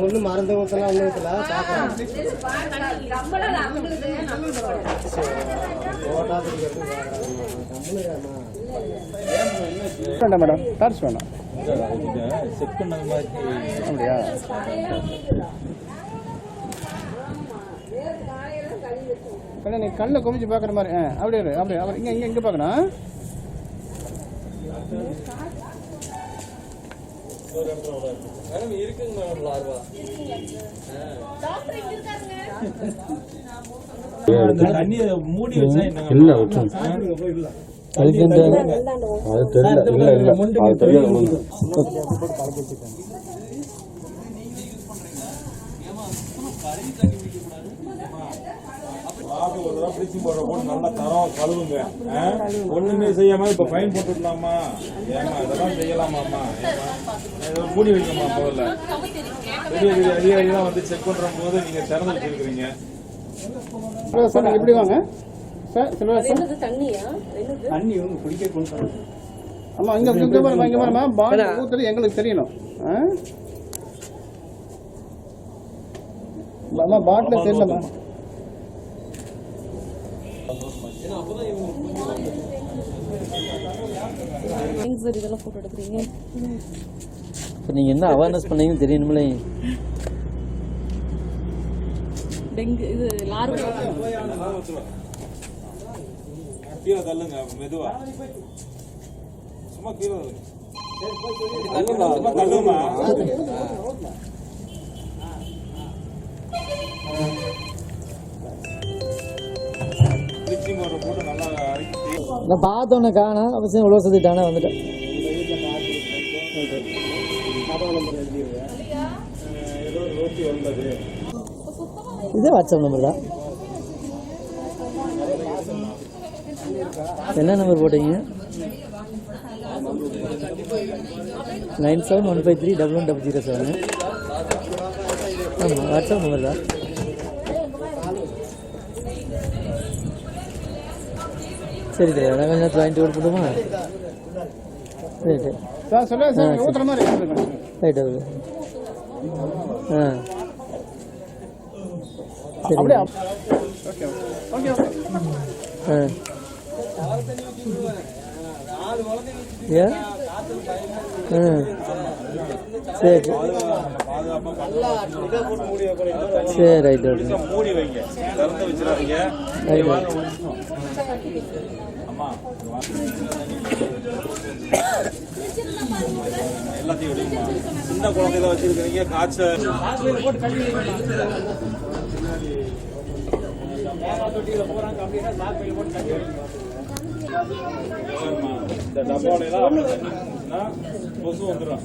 ஒண்ணு மறந்து ஊத்தலாம் ஒண்ணு ஊத்தலாம் வேண்டாம் மேடம் டார்ச் வேணாம் அப்படியா நீ கண்ணில் குமிச்சு பார்க்குற மாதிரி அப்படியே அப்படியே அப்படி இங்கே இங்கே இங்கே பார்க்கணும் ஒண்ணுமே செய்யாம இப்ப ஃபைன் போட்டுடலாமா? ஏமா இதெல்லாம் செய்யலாமாமா? மூடி வைக்கமா? முதல்ல பெரிய பெரிய அதிகாரிகள் வந்து செக் பண்ற போது நீங்க திறந்து வச்சிருக்கீங்க. எப்படி வாங்க தண்ணி குடிக்க கொண்டு ஆமா இங்க இங்க பாருமா பால் ஊத்துறது எங்களுக்கு தெரியணும். பாட்டில தெரியலமா நீங்க என்ன அவேர்னஸ் பண்ணீங்கன்னு தெரியணும்ல. டெங்கு இது லார்வா கீழே தள்ளுங்க மெதுவா சும்மா கீழே தள்ளுமா நான் பார்த்தோன்னே காணா அவசியம் இவ்வளோ சுத்திட்டானே வந்துட்டேன். இதே வாட்ஸ்அப் நம்பர் தான். என்ன நம்பர் போட்டீங்க? 9715311007. ஆமாம் வாட்ஸ்அப் நம்பர் தான். சரி சரி நான் கொஞ்சம் வாங்கிட்டு கொடுத்துட்டுமா? சரி சரி ரைட் ஓகே சரி சரி ரைட் ஓகே எல்லாத்தையும் சின்ன குழந்தைல வச்சிருக்கீங்க காய்ச்சல் இந்த டப்பால எல்லாம் கொசு வந்துடும்.